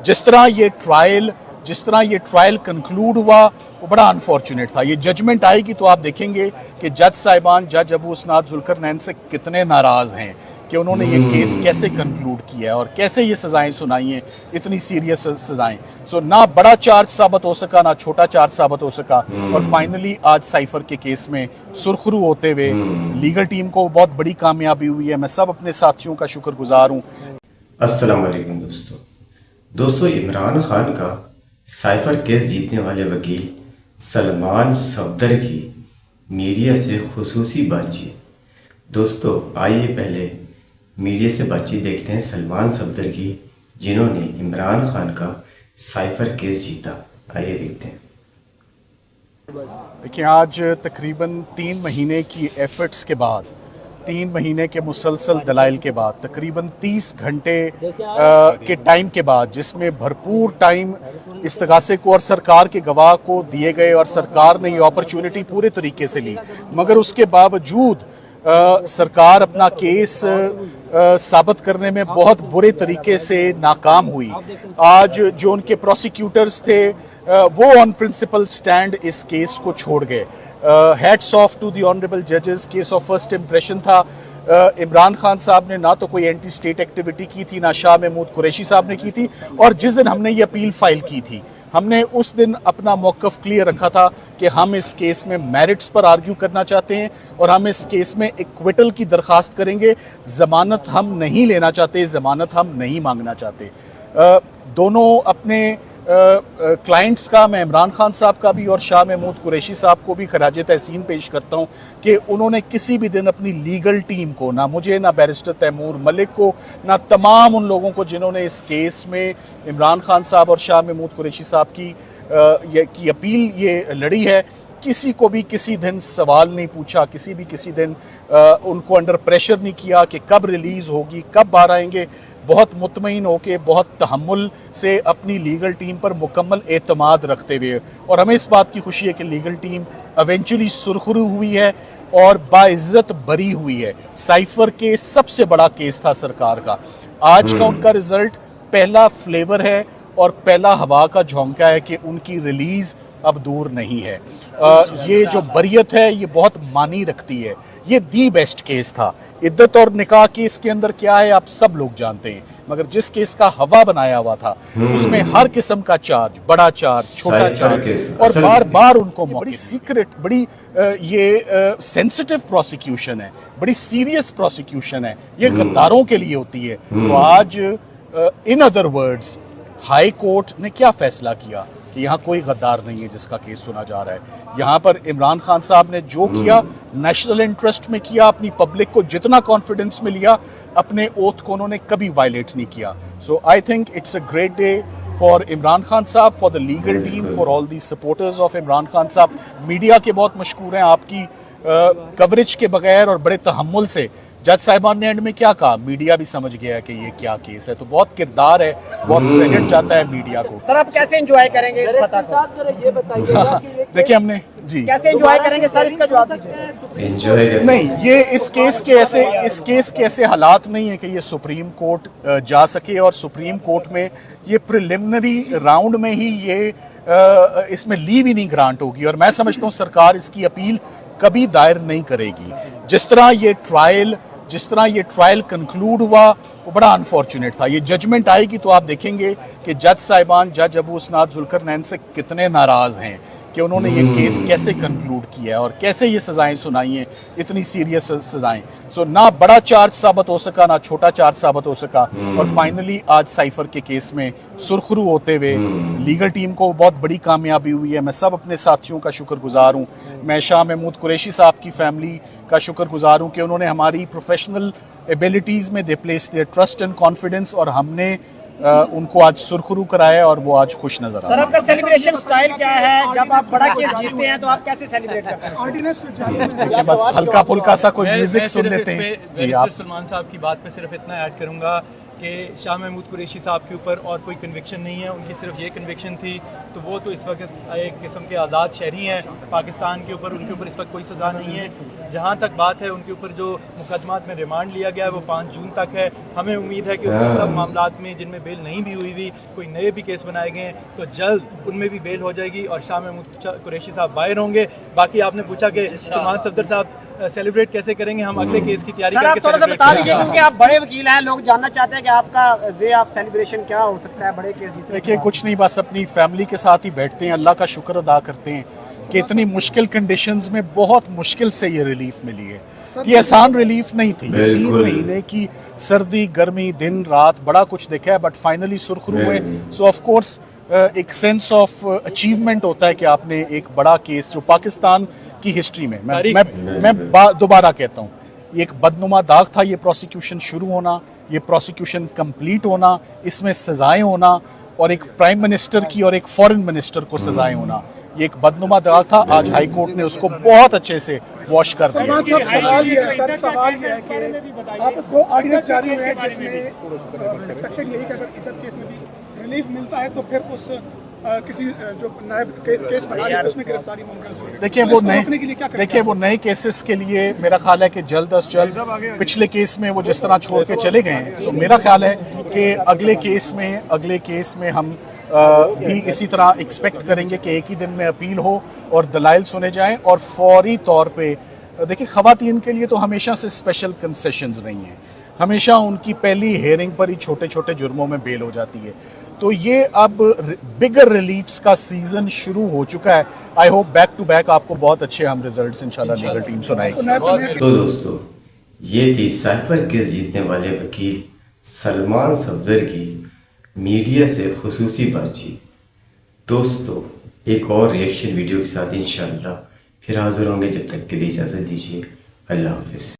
जिस तरह ये ट्रायल कंक्लूड हुआ वो बड़ा अनफॉर्चुनेट था। ये जजमेंट आएगी तो आप देखेंगे कि जज साहिबान, जज अबू उसनाद जुल्करनैन से कितने नाराज़ हैं कि उन्होंने ये केस कैसे कंक्लूड किया है और कैसे ये सज़ाएं सुनाई हैं, इतनी सीरियस सज़ाएं। सो ना बड़ा चार्ज साबित हो सका, ना छोटा चार्ज साबित हो सका, और फाइनली आज साइफर के केस में सुरखरू होते हुए लीगल टीम को बहुत बड़ी कामयाबी हुई है। मैं सब अपने साथियों का शुक्रगुजार हूँ। अस्सलाम वालेकुम दोस्तों, इमरान खान का साइफर केस जीतने वाले वकील सलमान सफदर की मीडिया से खुसूसी बातचीत। दोस्तों आइए पहले मीडिया से बातचीत देखते हैं सलमान सफदर की, जिन्होंने इमरान खान का साइफर केस जीता। आइए देखते हैं। देखिए, आज तकरीबन 3 महीने की एफर्ट्स के बाद, 3 महीने के मुसलसल दलाइल के बाद, तकरीबन 30 घंटे के टाइम के बाद, जिसमें भरपूर टाइम इस्तगासे को और सरकार के गवाह को दिए गए और सरकार ने ये अपॉर्चुनिटी पूरे तरीके से ली, मगर उसके बावजूद सरकार अपना केस साबित करने में बहुत बुरे तरीके से नाकाम हुई। आज जो उनके प्रोसिक्यूटर्स थे वो ऑन प्रिंसिपल स्टैंड इस केस को छोड़ गए। Hats off to the honourable जजेस। केस ऑफ फर्स्ट इम्प्रेशन था। इमरान खान साहब ने ना तो कोई एंटी स्टेट एक्टिविटी की थी, ना शाह महमूद कुरैशी साहब ने की थी, और जिस दिन हमने ये अपील फाइल की थी, हमने उस दिन अपना मौक़िफ़ क्लियर रखा था कि हम इस केस में मेरिट्स पर आर्ग्यू करना चाहते हैं और हम इस केस में एक्विटल की दरख्वास्त करेंगे। ज़मानत हम नहीं लेना चाहते, ज़मानत हम नहीं मांगना चाहते। दोनों अपने क्लाइंट्स का, मैं इमरान खान साहब का भी और शाह महमूद कुरैशी साहब को भी खराज तहसीन पेश करता हूँ कि उन्होंने किसी भी दिन अपनी लीगल टीम को, ना मुझे, ना बैरिस्टर तैमूर मलिक को, ना तमाम उन लोगों को जिन्होंने इस केस में इमरान खान साहब और शाह महमूद कुरैशी साहब की अपील ये लड़ी है, किसी को भी किसी दिन सवाल नहीं पूछा, किसी दिन उनको अंडर प्रेशर नहीं किया कि कब रिलीज़ होगी, कब बाहर आएंगे। बहुत मुतमईन होके, बहुत तहम्मुल से अपनी लीगल टीम पर मुकम्मल एतमाद रखते हुए, और हमें इस बात की खुशी है कि लीगल टीम एवेंचुअली सुरखरू हुई है और बाइज्जत बरी हुई है। साइफर के सबसे बड़ा केस था सरकार का। आज का उनका रिजल्ट पहला फ्लेवर है और पहला हवा का झोंका है कि उनकी रिलीज़ अब दूर नहीं है। ये जो बरियत है ये बहुत मानी रखती है। ये दी बेस्ट केस था। इद्दत और निकाह केस के अंदर क्या है आप सब लोग जानते हैं, मगर जिस केस का हवा बनाया हुआ था उसमें हर किस्म का चार्ज, बड़ा चार्ज, छोटा चार्ज, और बार बार उनको बड़ी सीक्रेट, बड़ी ये सेंसिटिव प्रोसिक्यूशन है, बड़ी सीरियस प्रोसिक्यूशन है, ये गद्दारों के लिए होती है। तो आज in other words high court ने क्या फैसला किया कि यहाँ कोई गद्दार नहीं है जिसका केस सुना जा रहा है। यहाँ पर इमरान खान साहब ने जो किया नेशनल इंटरेस्ट में किया, अपनी पब्लिक को जितना कॉन्फिडेंस में लिया, अपने ओथ को उन्होंने कभी वायलेट नहीं किया। So I think it's a great day for Imran Khan साहब, for the legal team, for all the supporters of Imran Khan साहब। मीडिया के बहुत मशकूर हैं आपकी कवरेज के बगैर और बड़े तहम्मुल से। जज साहिबान ने एंड में क्या कहा, मीडिया भी समझ गया है कि ये क्या केस है, तो बहुत किरदार है, बहुत क्रेडिट जाता है मीडिया को। सर आप कैसे एंजॉय करेंगे इस फतह को? ये बताइए देखिए हमने जी कैसे एंजॉय करेंगे सर, इसका जवाब दीजिए। एंजॉय नहीं, ये इस केस के ऐसे हालात नहीं है कि ये सुप्रीम कोर्ट जा सके, और सुप्रीम कोर्ट में ये प्रिलिमिनरी राउंड में ही ये इसमें लीव ही नहीं ग्रांट होगी, और मैं समझता हूँ सरकार इसकी अपील कभी दायर नहीं करेगी। जिस तरह ये ट्रायल कंक्लूड हुआ वो बड़ा अनफॉर्चुनेट था। ये जजमेंट आएगी तो आप देखेंगे कि जज साहिबान, जज अबू उसनाद जुल्करनैन से कितने नाराज़ हैं कि उन्होंने ये केस कैसे कंक्लूड किया है और कैसे ये सज़ाएं सुनाई हैं, इतनी सीरियस सज़ाएं। सो ना बड़ा चार्ज साबित हो सका, ना छोटा चार्ज साबित हो सका, और फाइनली आज साइफर के केस में सुरखरू होते हुए लीगल टीम को बहुत बड़ी कामयाबी हुई है। मैं सब अपने साथियों का शुक्रगुजार हूँ। मैं शाह महमूद कुरैशी साहब की फैमिली का शुक्रगुजार हूँ कि उन्होंने हमारी प्रोफेशनल एबिलिटीज़ में they place their trust and confidence, और हमने उनको आज सुरखरू कराया और वो आज खुश नजर आ रहे हैं। सर आपका सेलिब्रेशन स्टाइल क्या है? जब आप बड़ा केस जीतते हैं तो आप कैसे सेलिब्रेट करते हैं? बस हल्का फुल्का सा कोई म्यूजिक सुन लेते हैं। जी, आप सलमान साहब की बात पे सिर्फ इतना ऐड करूंगा कि शाह महमूद कुरैशी साहब के ऊपर और कोई कन्विक्शन नहीं है, उनकी सिर्फ ये कन्विक्शन थी, तो वो तो इस वक्त एक किस्म के आज़ाद शहरी हैं पाकिस्तान के ऊपर, उनके ऊपर इस वक्त कोई सज़ा नहीं है। जहाँ तक बात है उनके ऊपर जो मुकदमात में रिमांड लिया गया है वो 5 जून तक है। हमें उम्मीद है कि उन सब मामलात में जिनमें बेल नहीं भी हुई हुई, कोई नए भी केस बनाए गए हैं तो जल्द उनमें भी बेल हो जाएगी और शाह महमूद कुरैशी साहब बाहर होंगे। बाकी आपने पूछा कि शमान सफदर साहब सेलिब्रेट कैसे करेंगे, हम अगले केस की तैयारी सर आप करके थोड़ा सा celebrate बता करेंगे। दीजिए क्योंकि आप बड़े वकील हैं, लोग जानना चाहते हैं कि आपका वे ऑफ सेलिब्रेशन क्या हो सकता है बड़े केस जीतने के देखिए बाद? कुछ नहीं, बस अपनी फैमिली के साथ ही बैठते हैं, अल्लाह का शुक्र अदा करते हैं कि इतनी मुश्किल कंडीशंस में बहुत मुश्किल से ये रिलीफ मिली है। ये आसान रिलीफ नहीं थी, ये 3 बिल्कुल। महीने की सर्दी गर्मी दिन रात बड़ा कुछ देखा है, बट फाइनली सुरखरू हुए। सो ऑफ कोर्स एक सेंस ऑफ अचीवमेंट होता है कि आपने एक बड़ा केस जो पाकिस्तान की हिस्ट्री में मैं दोबारा कहता हूँ, ये एक बदनुमा दाग था ये प्रोसिक्यूशन शुरू होना, ये प्रोसिक्यूशन कंप्लीट होना, इसमें सजाएं होना और एक प्राइम मिनिस्टर की और एक फॉरेन मिनिस्टर को सजाएं होना, ये एक बदनुमा दाग था। आज हाई कोर्ट ने उसको बहुत अच्छे से वॉश कर दिया। सवाल ये है सर, सवाल ये है कि आप 2 ऑर्डिनेंस जारी हुए हैं जिसमें एक्सपेक्टेड यही कि अगर इधर केस में भी रिलीफ मिलता है तो फिर उस किसी जो नायब केस बना रहे हैं उसमें गिरफ्तारी मुमकिन है। देखिए तो वो इसको रोकने के लिए क्या नए करें? देखिए वो नए केसेस के लिए मेरा ख्याल है कि जल्द अज जल्द पिछले केस में वो जिस तरह छोड़ के चले गए हैं, सो मेरा ख्याल है कि अगले केस में हम भी इसी तरह एक्सपेक्ट करेंगे कि एक ही दिन में अपील हो और दलाइल सुने जाएं और फौरी तौर पे देखिए ख़वातीन के लिए तो हमेशा से स्पेशल कंसेशंस रही हैं, हमेशा उनकी पहली हेयरिंग पर ही छोटे छोटे जुर्मों में बेल हो जाती है। तो ये अब बिगर रिलीफ्स का सीजन शुरू हो चुका है। I hope back to back आपको बहुत अच्छे हम रिजल्ट्स इंशाल्लाह लीगल टीम सुनाएगी। तो दोस्तों ये थी साइफर केस जीतने वाले वकील सलमान सफदर की मीडिया से खुसूसी बातचीत। दोस्तों एक और रिएक्शन वीडियो के साथ इंशाल्लाह फिर हाजिर होंगे, जब तक के लिए इजाज़त दीजिए। अल्लाह हाफिज़।